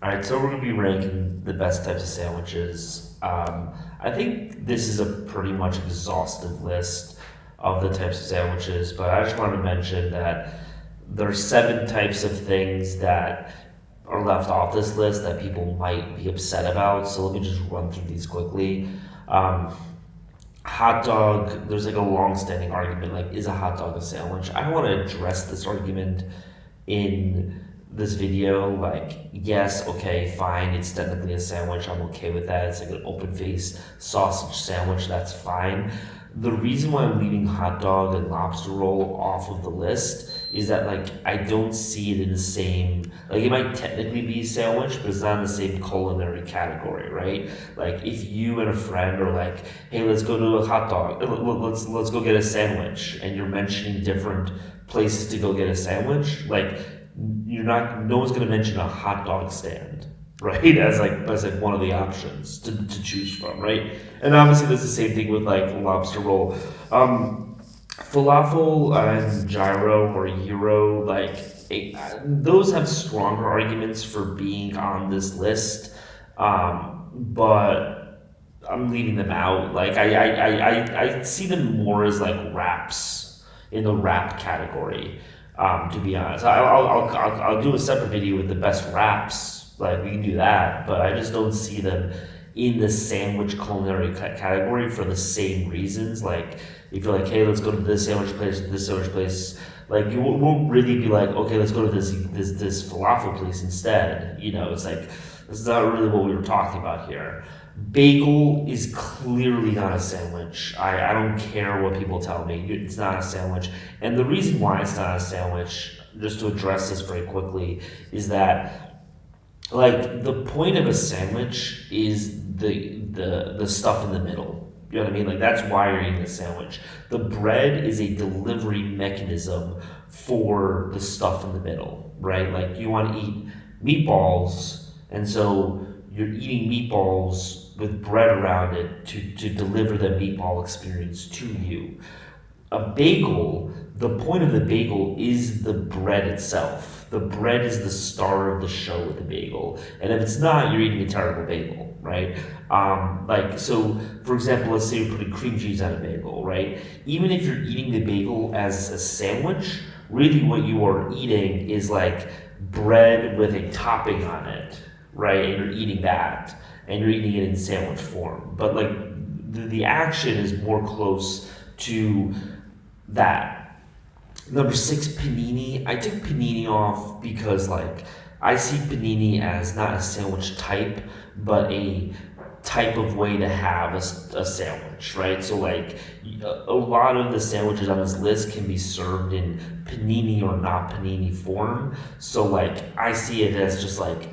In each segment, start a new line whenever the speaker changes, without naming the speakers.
All right, so we're going to be ranking the best types of sandwiches. I think this is a pretty much exhaustive list of the types of sandwiches, but I just wanted to mention that there's 7 types of things that are left off this list that people might be upset about. So let me just run through these quickly. Um, Hot dog, there's like a long-standing argument, like, is a hot dog a sandwich? I don't want to address this argument in this video. Like, yes, okay, fine, it's technically a sandwich, I'm okay with that. It's like an open face sausage sandwich, that's fine. The reason why I'm leaving hot dog and lobster roll off of the list is that, like, I don't see it in the same, like, it might technically be a sandwich, but it's not in the same culinary category, right? Like, if you and a friend are like, hey, let's go to a hot dog, let's go get a sandwich, and you're mentioning different places to go get a sandwich, like, you're not, no one's going to mention a hot dog stand, right, as like one of the options to choose from, right? And obviously there's the same thing with like lobster roll. Falafel and gyro or gyro, like, those have stronger arguments for being on this list, but I'm leaving them out. Like, I see them more as like wraps, in the wrap category. To be honest, I'll do a separate video with the best wraps. Like, we can do that, but I just don't see them in the sandwich culinary category for the same reasons. Like, if you're like, hey, let's go to this sandwich place, like, you won't really be like, okay, let's go to this falafel place instead. You know, it's like, this is not really what we were talking about here. Bagel is clearly not a sandwich. I don't care what people tell me. It's not a sandwich. And the reason why it's not a sandwich, just to address this very quickly, is that, like, the point of a sandwich is the stuff in the middle. You know what I mean? Like, that's why you're eating a sandwich. The bread is a delivery mechanism for the stuff in the middle, right? Like, you want to eat meatballs, and so you're eating meatballs with bread around it to deliver the meatball experience to you. A bagel, the point of the bagel is the bread itself. The bread is the star of the show with the bagel. And if it's not, you're eating a terrible bagel, right? Like, so, for example, let's say you're putting cream cheese on a bagel, right? Even if you're eating the bagel as a sandwich, really what you are eating is like bread with a topping on it, right? And you're eating that, and you're eating it in sandwich form. But like, the action is more close to that. Number 6, panini. I took panini off because, like, I see panini as not a sandwich type, but a type of way to have a sandwich, right? So, like, a lot of the sandwiches on this list can be served in panini or not panini form. So, like, I see it as just like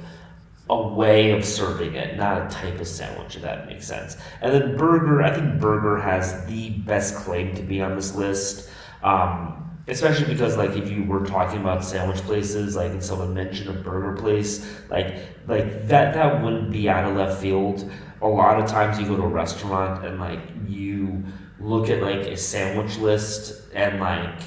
a way of serving it, not a type of sandwich, if that makes sense. And then burger, I think burger has the best claim to be on this list. Especially because, like, if you were talking about sandwich places, like if someone mentioned a burger place, like that wouldn't be out of left field. A lot of times you go to a restaurant and, like, you look at like a sandwich list, and like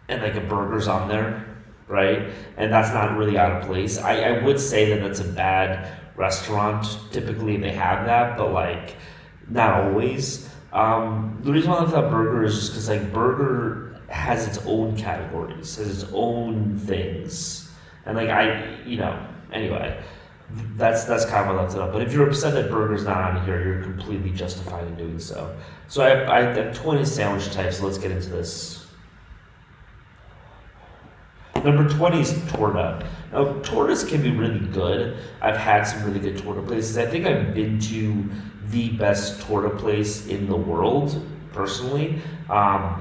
a burger's on there, right? And that's not really out of place. I would say that that's a bad restaurant. Typically they have that, but, like, not always. The reason why I love that burger is just because, like, burger has its own categories, has its own things, and, like, anyway, that's kind of why I left it up. But if you're upset that burger's not on here, you're completely justified in doing so. So I have 20 sandwich types. So let's get into this. Number 20 is torta. Now, tortas can be really good. I've had some really good torta places. I think I've been to the best torta place in the world, personally.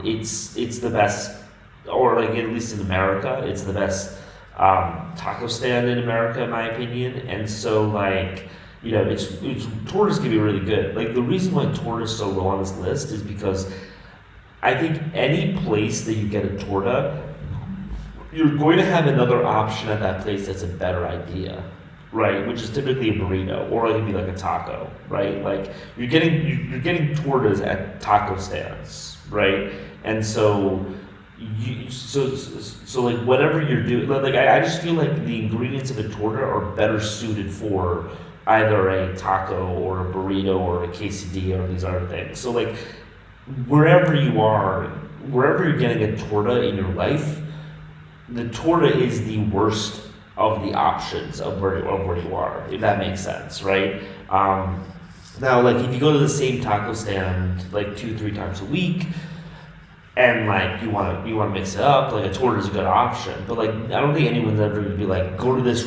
It's the best, or, like, at least in America, it's the best taco stand in America, in my opinion. And so, like, it's tortas can be really good. Like, the reason why torta is so low on this list is because I think any place that you get a torta, you're going to have another option at that place that's a better idea, right? Which is typically a burrito, or it could be like a taco, right? Like, you're getting tortas at taco stands, right? And so so like whatever you're doing, like I just feel like the ingredients of a torta are better suited for either a taco or a burrito or a quesadilla or these other things. So like wherever you are, wherever you're getting a torta in your life, the torta is the worst of the options of where you are, if that makes sense, right? Now, like if you go to the same taco stand like 2 3 times a week, and like you want to mix it up, like a torta is a good option. But like I don't think anyone's ever gonna be like go to this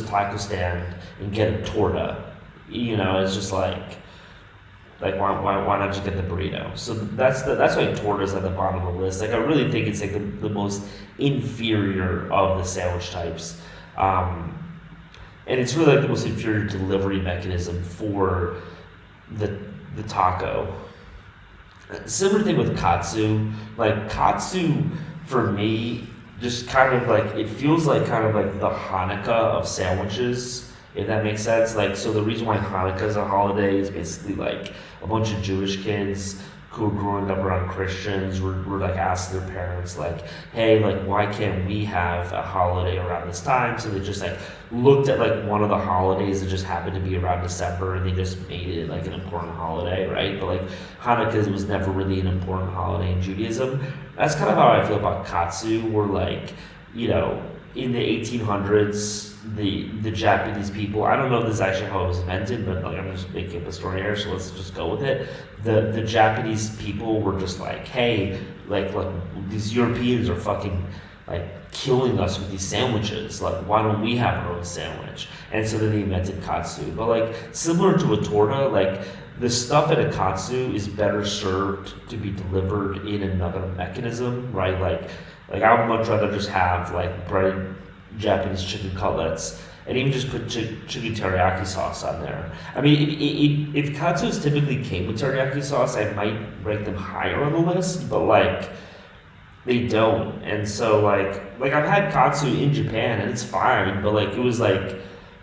taco stand and get a torta. It's just like why not just get the burrito? So that's why tortas at the bottom of the list. Like I really think it's like the most inferior of the sandwich types, and it's really like the most inferior delivery mechanism for the taco. Similar thing with katsu. Like katsu for me, just kind of like it feels like kind of like the Hanukkah of sandwiches, if that makes sense. Like so, the reason why Hanukkah is a holiday is basically like a bunch of Jewish kids who are growing up around Christians were like asked their parents like, hey, like why can't we have a holiday around this time? So they just like looked at like one of the holidays that just happened to be around December and they just made it like an important holiday, right? But like Hanukkah was never really an important holiday in Judaism. That's kind of how I feel about katsu, where like, in the 1800s, the Japanese people, I don't know if this is actually how it was invented, but like I'm just making up a story here, so let's just go with it. The Japanese people were just like, hey, like these Europeans are fucking like killing us with these sandwiches. Like, why don't we have our own sandwich? And so then they invented katsu. But like similar to a torta, like the stuff at a katsu is better served to be delivered in another mechanism, right? Like I would much rather just have like breaded Japanese chicken cutlets and even just put chicken teriyaki sauce on there. I mean, if katsus typically came with teriyaki sauce, I might rank them higher on the list, but like they don't. And so like I've had katsu in Japan and it's fine, but like it was like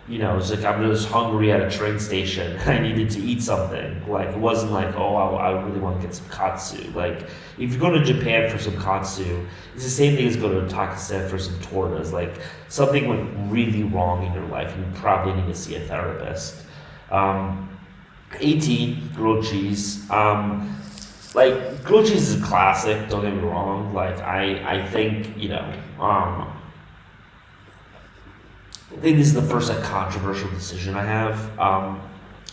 it's like I'm just hungry at a train station. I needed to eat something. Like it wasn't like, oh, I really want to get some katsu. Like if you go to Japan for some katsu, it's the same thing as go to Takastan for some tortas. Like something went really wrong in your life. You probably need to see a therapist. 18 grilled cheese. Like grilled cheese is a classic. Don't get me wrong. Like I think I think this is the first like controversial decision I have.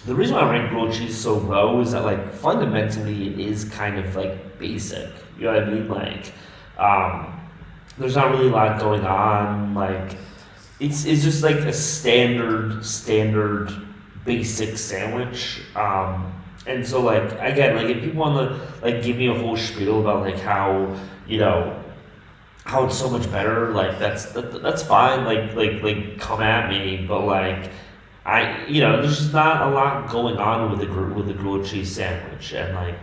The reason why I rank grilled cheese so low is that like fundamentally it is kind of like basic. You know what I mean? Like there's not really a lot going on. Like it's just like a standard basic sandwich. And so like again, like if people want to like give me a whole spiel about like how it's so much better, like that's fine. Like come at me, but like there's just not a lot going on with the grilled cheese sandwich, and like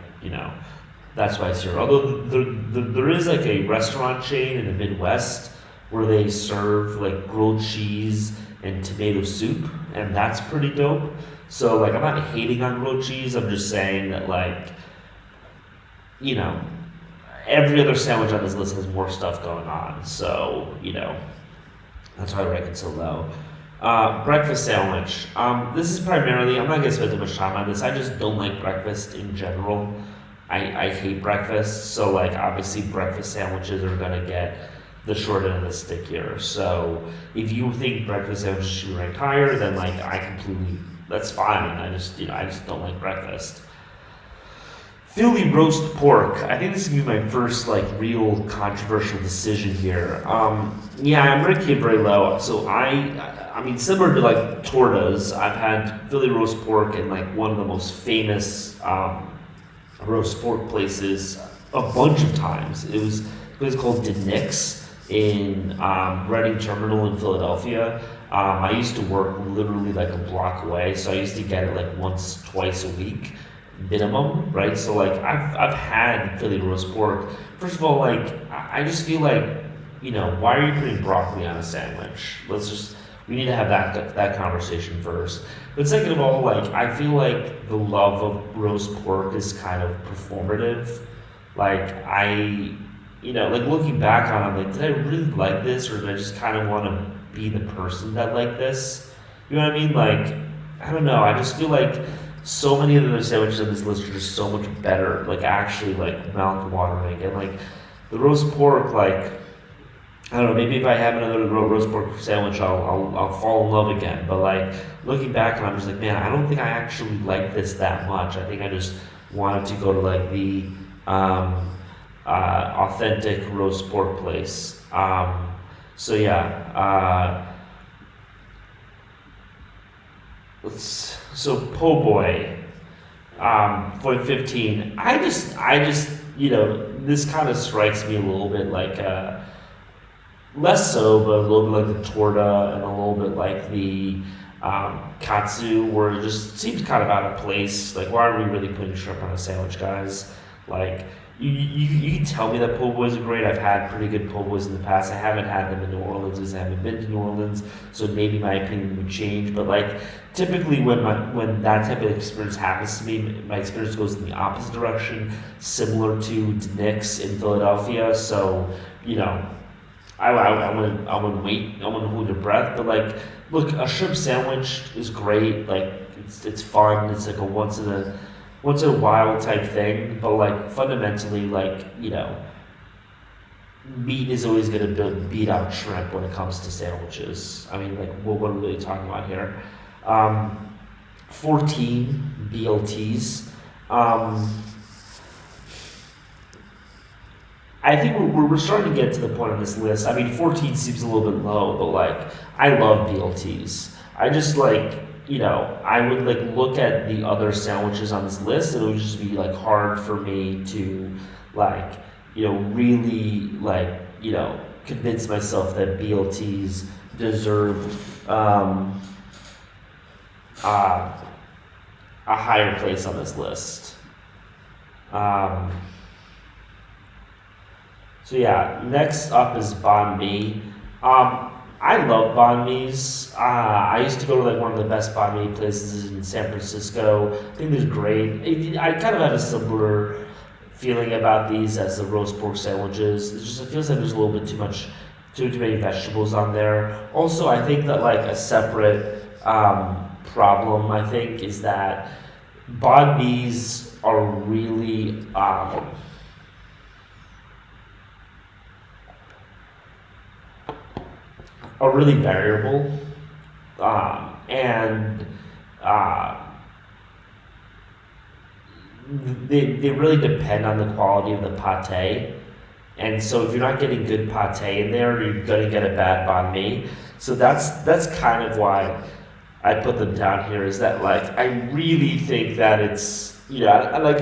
that's why it's here. Although there is like a restaurant chain in the Midwest where they serve like grilled cheese and tomato soup, and that's pretty dope. So like I'm not hating on grilled cheese. I'm just saying that like every other sandwich on this list has more stuff going on. So that's why I rank it so low. Breakfast sandwich. This is primarily, I'm not going to spend too much time on this. I just don't like breakfast in general. I hate breakfast. So, like, obviously, breakfast sandwiches are going to get the short end of the stick here. So, if you think breakfast sandwiches should be ranked higher, then, like, that's fine. I just don't like breakfast. Philly roast pork. I think this is gonna be my first like real controversial decision here. Yeah, I'm ranking it very low. So I mean, similar to like tortas, I've had Philly roast pork in like one of the most famous roast pork places a bunch of times. It was called DeNick's in Reading Terminal in Philadelphia. I used to work literally like a block away, so I used to get it like once, twice a week minimum, right? So like I've had Philly roast pork. First of all, like I just feel like why are you putting broccoli on a sandwich? We need to have that conversation first. But second of all, like I feel like the love of roast pork is kind of performative. Like like looking back on it, like, did I really like this, or did I just kind of want to be the person that liked this? You know what I mean? Like, I don't know. I just feel like so many of the sandwiches on this list are just so much better. Like, actually, like mouth watering, and like the roast pork, like. I don't know. Maybe if I have another roast pork sandwich, I'll fall in love again. But like looking back, and I'm just like, man, I don't think I actually like this that much. I think I just wanted to go to like the um, authentic roast pork place. So yeah, so po' boy, point 15. This kind of strikes me a little bit like. Less so, but a little bit like the torta and a little bit like the katsu, where it just seems kind of out of place. Like, why are we really putting shrimp on a sandwich, guys? Like, you can tell me that po' boys are great. I've had pretty good po' boys in the past. I haven't had them in New Orleans because I haven't been to New Orleans, so maybe my opinion would change. But like, typically when that type of experience happens to me, my experience goes in the opposite direction, similar to Nick's in Philadelphia. So you know. I wouldn't wait. I wouldn't hold your breath. But like, look, a shrimp sandwich is great. Like, it's fun. It's like a once in a while type thing. But like fundamentally, like meat is always gonna beat out shrimp when it comes to sandwiches. I mean, like, what are we really talking about here? 14 BLTs. I think we're starting to get to the point of this list. I mean, 14 seems a little bit low, but like, I love BLTs. I just like, I would like look at the other sandwiches on this list, and it would just be like hard for me to like, really like, convince myself that BLTs deserve uh, a higher place on this list. Um, So yeah, next up is banh mi. I love banh mi's. I used to go to like one of the best banh mi places in San Francisco. I think they're great. I kind of have a similar feeling about these as the roast pork sandwiches. It feels like there's a little bit too many vegetables on there. Also, I think that like a separate problem I think is that banh mi's are really variable, and uh, they really depend on the quality of the pate. And so if you're not getting good pate in there, you're gonna get a bad banh mi. So that's kind of why I put them down here. Is that like I really think that it's like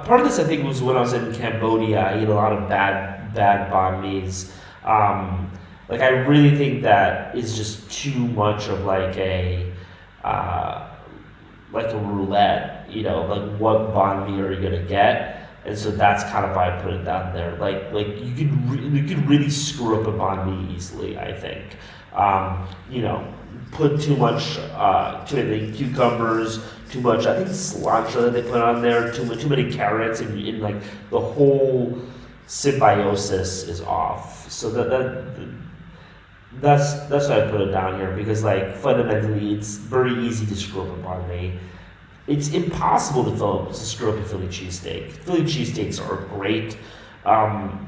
part of this I think was when I was in Cambodia. I eat a lot of bad banh mi's. Like I really think that is just too much of uh, like a roulette, like what banh mi are you gonna get? And so that's kind of why I put it down there. Like you could really screw up a banh mi easily, I think. You know, put too many cucumbers, too much. I think cilantro that they put on there, too many carrots, and like the whole symbiosis is off. So that's why I put it down here because like fundamentally it's very easy to screw up a banh mi. It's impossible to screw up a Philly cheesesteak. Philly cheesesteaks are great. Um,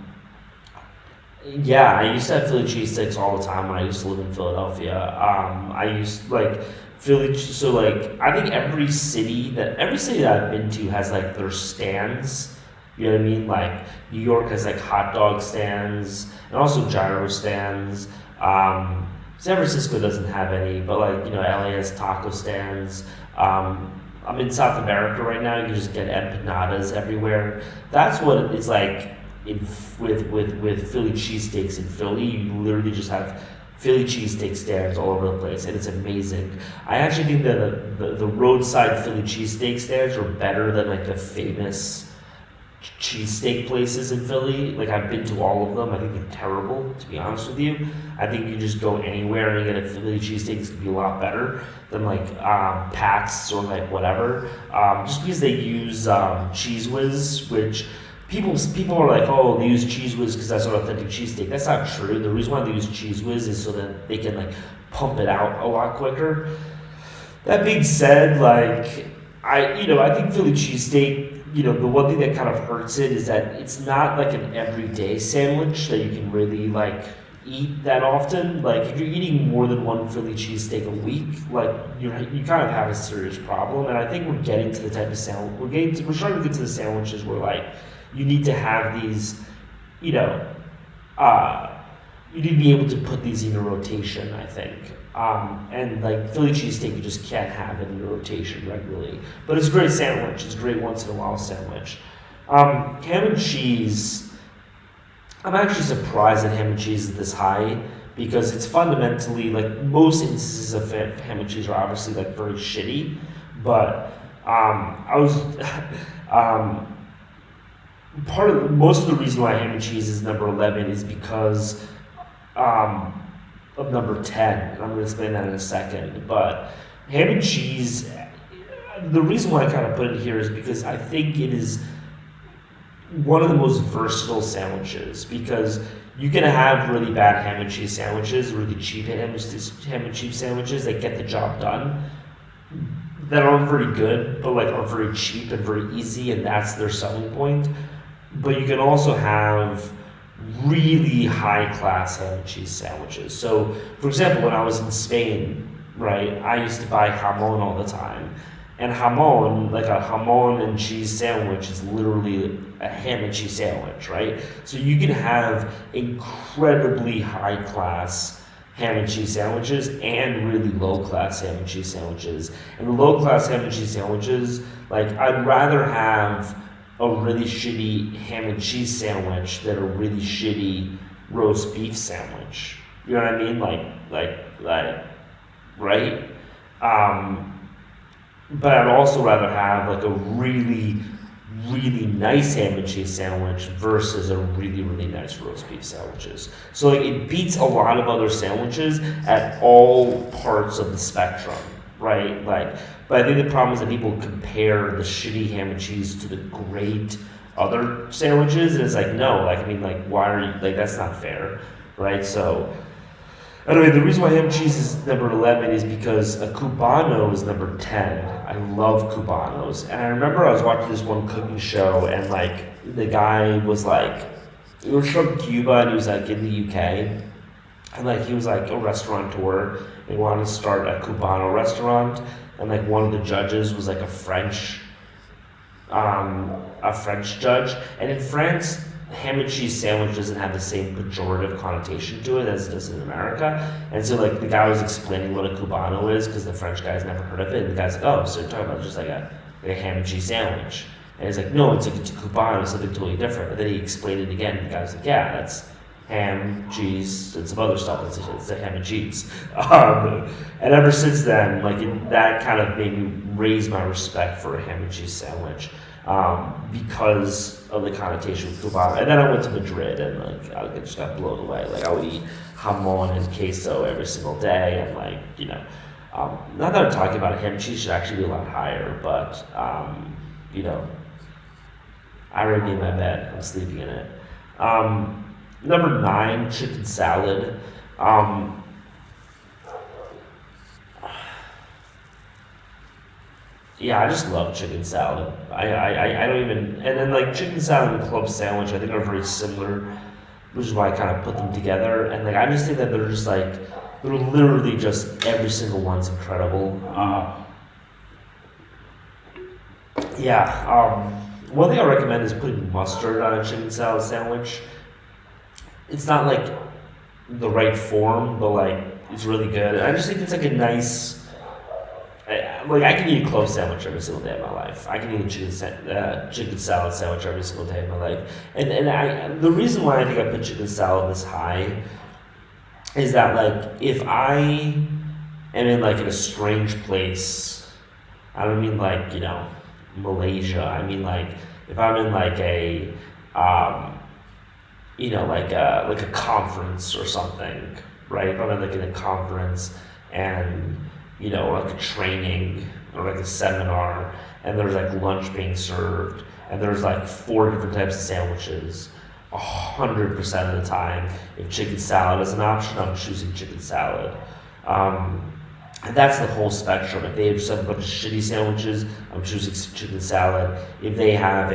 yeah, I used to have Philly cheesesteaks all the time when I used to live in Philadelphia. I used like so like I think every city that I've been to has like their stands. You know what I mean? Like New York has like hot dog stands and also gyro stands. San Francisco doesn't have any, but like LA has taco stands. I'm in South America right now. You can just get empanadas everywhere. That's what it's like with Philly cheesesteaks in Philly. You literally just have Philly cheesesteak stands all over the place, and it's amazing. I actually think that the roadside Philly cheesesteak stands are better than like the famous cheesesteak places in Philly. Like I've been to all of them. I think they're terrible, to be honest with you. I think you just go anywhere and get a Philly cheesesteak. It's gonna be a lot better than like Pat's or like whatever. Just because they use Cheese Whiz, which people are like, oh, they use Cheese Whiz because that's an authentic cheesesteak. That's not true. The reason why they use Cheese Whiz is so that they can like pump it out a lot quicker. That being said, like I think Philly cheesesteak. The one thing that kind of hurts it is that it's not like an everyday sandwich that you can really like eat that often. Like if you're eating more than one Philly cheesesteak a week, like you kind of have a serious problem. And I think we're getting to the type of we're starting to get to the sandwiches where like you need to have these, you know, uh, you need to be able to put these in a rotation, I think. And like Philly cheesesteak, you just can't have it in your rotation regularly. But it's a great sandwich. It's a great once in a while sandwich. Ham and cheese. I'm actually surprised that ham and cheese is this high because it's fundamentally like most instances of ham and cheese are obviously like very shitty. But I was most of the reason why ham and cheese is number 11 is because of number 10. And I'm going to explain that in a second. But ham and cheese, the reason why I kind of put it here is because I think it is one of the most versatile sandwiches because you can have really bad ham and cheese sandwiches, really cheap ham and cheese sandwiches that get the job done that aren't very good, but like are very cheap and very easy, and that's their selling point. But you can also have really high class ham and cheese sandwiches. So, for example, when I was in Spain, right, I used to buy jamon all the time. And jamon, like a jamon and cheese sandwich, is literally a ham and cheese sandwich, right? So you can have incredibly high class ham and cheese sandwiches and really low class ham and cheese sandwiches. And the low class ham and cheese sandwiches, like I'd rather have a really shitty ham and cheese sandwich than a really shitty roast beef sandwich. You know what I mean? Like, right? But I'd also rather have like a really, really nice ham and cheese sandwich versus a really, really nice roast beef sandwiches. So like it beats a lot of other sandwiches at all parts of the spectrum, right? Like, but I think the problem is that people compare the shitty ham and cheese to the great other sandwiches, and it's like, no, like, I mean, like, why are you, like, that's not fair, right? So, anyway, the reason why ham and cheese is number 11 is because a Cubano is number 10. I love Cubanos. And I remember I was watching this one cooking show, and, like, the guy was, like, he was from Cuba, and he was, like, in the UK. And, like, he was, like, a restaurateur, and he wanted to start a Cubano restaurant. And like one of the judges was like a French judge. And in France, ham and cheese sandwich doesn't have the same pejorative connotation to it as it does in America. And so like the guy was explaining what a Cubano is because the French guy's never heard of it. And the guy's like, oh, so you're talking about just like a ham and cheese sandwich. And he's like, no, it's a Cubano, it's something totally different. And then he explained it again. And the guy's like, yeah, that's ham, cheese, and some other stuff. It's a ham and cheese. And ever since then, like that kind of made me raise my respect for a ham and cheese sandwich because of the connotation with Cubano. And then I went to Madrid and like I just got blown away. Like I would eat jamon and queso every single day, and like not that I'm talking about ham and cheese should actually be a lot higher, but I already made my bed. I'm sleeping in it. Number 9, chicken salad. Yeah, I just love chicken salad. I don't even, and then like chicken salad and club sandwich, I think are very similar, which is why I kind of put them together. And like I just think that they're just like they're literally just every single one's incredible. One thing I recommend is putting mustard on a chicken salad sandwich. It's not like the right form, but like it's really good. I just think it's like a nice. I can eat a club sandwich every single day of my life. I can eat a chicken salad sandwich every single day of my life. And the reason why I think I put chicken salad this high is that like if I am in like in a strange place, I don't mean like Malaysia. I mean like if I'm in like a like a conference or something, right? If I'm in a conference and or like a training or like a seminar and there's like lunch being served and there's like four different types of sandwiches, 100% of the time, if chicken salad is an option, I'm choosing chicken salad. And that's the whole spectrum. If they just have a bunch of shitty sandwiches, I'm choosing chicken salad. If they have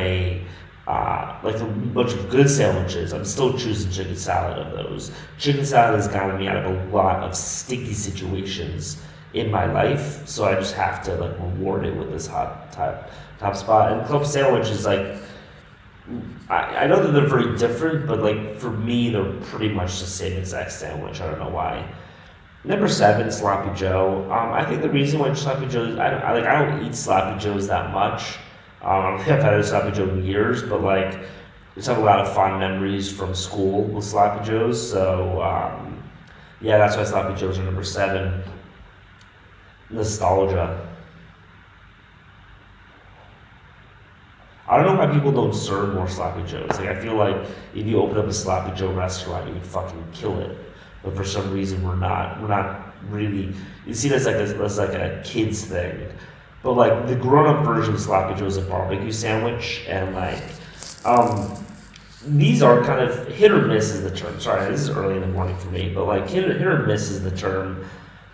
like a bunch of good sandwiches, I'm still choosing chicken salad of those. Chicken salad has gotten me out of a lot of sticky situations in my life, so I just have to like reward it with this top spot. And club sandwich is like, I know that they're very different, but like for me, they're pretty much the same exact sandwich. I don't know why. Number 7, Sloppy Joe. I think the reason why Sloppy Joe is, I don't eat Sloppy Joes that much. I don't think I've had a Sloppy Joe in years, but like I just have a lot of fond memories from school with Sloppy Joes. So yeah, that's why Sloppy Joes are number 7. Nostalgia. I don't know why people don't serve more Sloppy Joes. Like I feel like if you open up a Sloppy Joe restaurant, you would fucking kill it. But for some reason, we're not really. You see, that's like a kids thing. But like the grown-up version of Sloppy Joe is a barbecue sandwich, and like these are kind of hit or miss is the term. Sorry, this is early in the morning for me, but like hit or miss is the term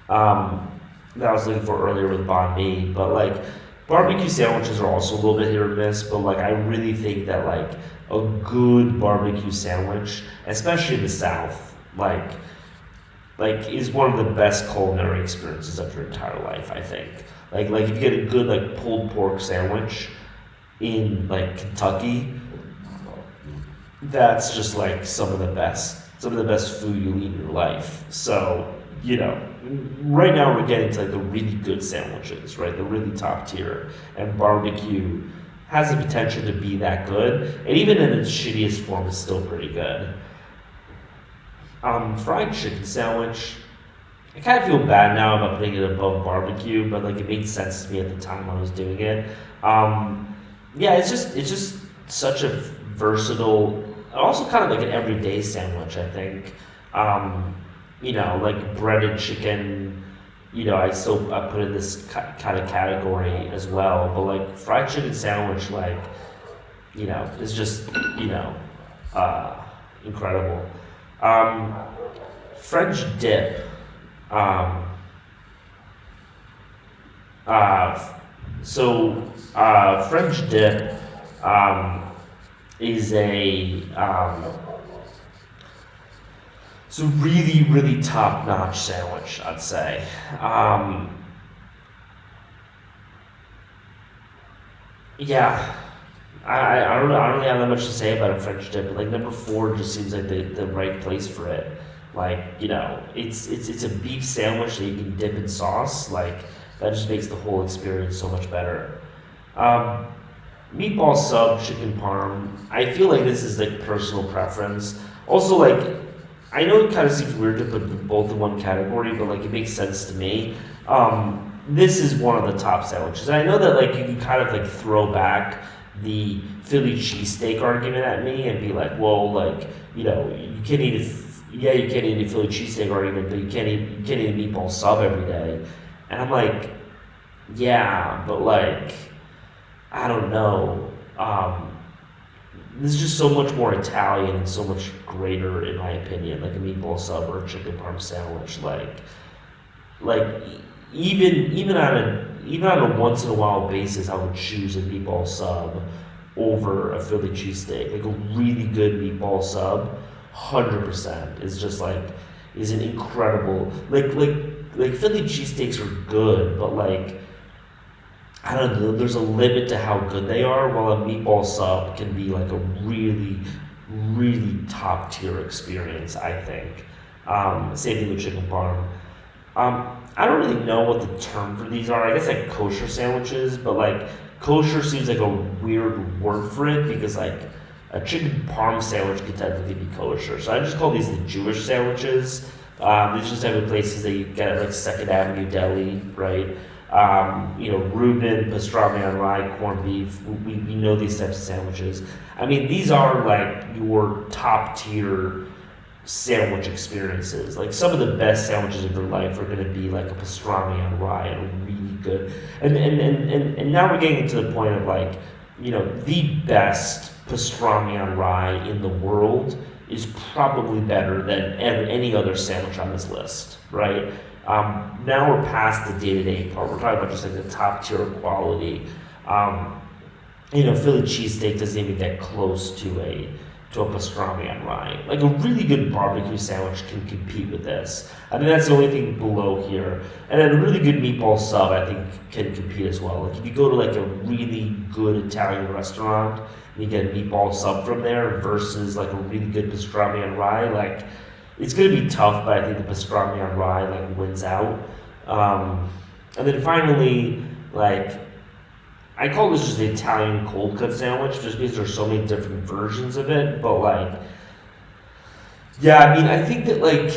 that I was looking for earlier with banh mi. But like barbecue sandwiches are also a little bit hit or miss. But like I really think that like a good barbecue sandwich, especially in the South, like is one of the best culinary experiences of your entire life, I think. Like if you get a good like pulled pork sandwich in like Kentucky, that's just like some of the best food you'll eat in your life. So, right now we're getting to like the really good sandwiches, right? The really top tier. And barbecue has the potential to be that good. And even in its shittiest form, it's still pretty good. Fried chicken sandwich. I kind of feel bad now about putting it above barbecue, but like it made sense to me at the time when I was doing it. Yeah, it's just such a versatile, also kind of like an everyday sandwich. I think, like breaded chicken. I put in this kind of category as well. But like fried chicken sandwich, is just incredible. French dip. French dip is it's a really, really top-notch sandwich, I'd say. Yeah, I don't really have that much to say about a French dip, but like number 4 just seems like the right place for it. Like, it's a beef sandwich that you can dip in sauce. Like, that just makes the whole experience so much better. Meatball sub, chicken parm. I feel like this is like personal preference. Also, like, I know it kind of seems weird to put them both in one category, but like it makes sense to me. This is one of the top sandwiches. And I know that like you can kind of like throw back the Philly cheesesteak argument at me and be like, well, like, you can't eat you can't eat a Philly cheesesteak argument, but you can't eat a meatball sub every day. And I'm like, yeah, but like, I don't know. This is just so much more Italian and so much greater, in my opinion, like a meatball sub or a chicken parm sandwich. Like even on a once in a while basis, I would choose a meatball sub over a Philly cheesesteak. Like a really good meatball sub, 100% is an incredible like Philly cheesesteaks are good, but like I don't know, there's a limit to how good they are, while a meatball sub can be like a really, really top tier experience, I think. Same thing with chicken parm. I don't really know what the term for these are. I guess like kosher sandwiches, but like kosher seems like a weird word for it because like a chicken parm sandwich could technically be kosher. So I just call these the Jewish sandwiches. These just type of places that you get at like Second Avenue Deli, right? Reuben, pastrami on rye, corned beef. We know these types of sandwiches. I mean, these are like your top tier sandwich experiences. Like some of the best sandwiches of your life are going to be like a pastrami on rye and really good. And now we're getting to the point of like, the best pastrami on rye in the world is probably better than any other sandwich on this list, right? Now we're past the day-to-day part. We're talking about just like the top tier quality. Philly cheesesteak doesn't even get close to a pastrami on rye. Like a really good barbecue sandwich can compete with this. I think that's the only thing below here. And then a really good meatball sub, I think, can compete as well. Like if you go to like a really good Italian restaurant and you get a meatball sub from there versus like a really good pastrami on rye, like it's gonna be tough, but I think the pastrami on rye like wins out. And then finally, like I call this just the Italian cold cut sandwich, just because there's so many different versions of it. But like, yeah, I mean, I think that like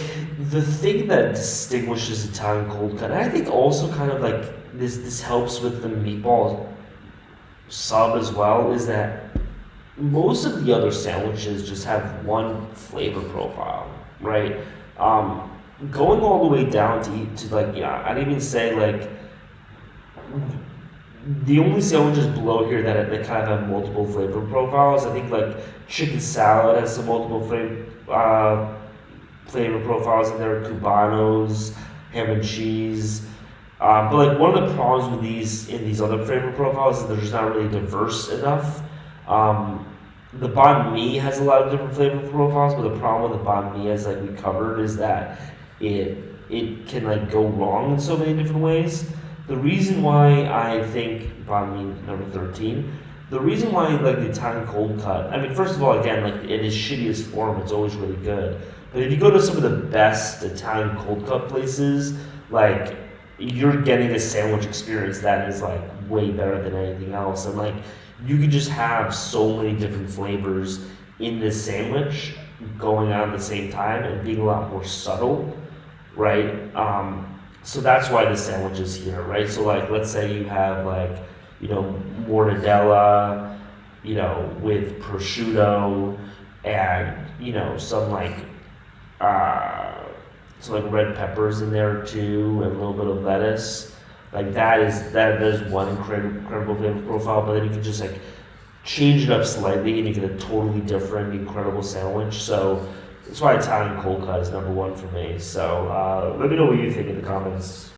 the thing that distinguishes Italian cold cut, and I think also kind of like this helps with the meatball sub as well, is that most of the other sandwiches just have one flavor profile, right? Going all the way down to like, yeah, I'd even say like the only sandwiches below here that kind of have multiple flavor profiles, I think like chicken salad has some multiple flavor profiles in there, Cubanos, ham and cheese. But like one of the problems with these other flavor profiles is they're just not really diverse enough. The banh mi has a lot of different flavor profiles, but the problem with the banh mi, as like we covered, is that it can like go wrong in so many different ways. The reason why I think banh mi number 13, the reason why like the Italian cold cut, I mean, first of all, again, like in its shittiest form, it's always really good. But if you go to some of the best Italian cold cut places, like you're getting a sandwich experience that is like way better than anything else, and like you could just have so many different flavors in this sandwich going on at the same time and being a lot more subtle, right? So that's why the sandwich is here, right? So like, let's say you have like, mortadella, with prosciutto and, some like, red peppers in there too, and a little bit of lettuce. Like that is one incredible flavor profile, but then you can just like change it up slightly and you get a totally different, incredible sandwich. So that's why Italian cold cut is number one for me. So let me know what you think in the comments.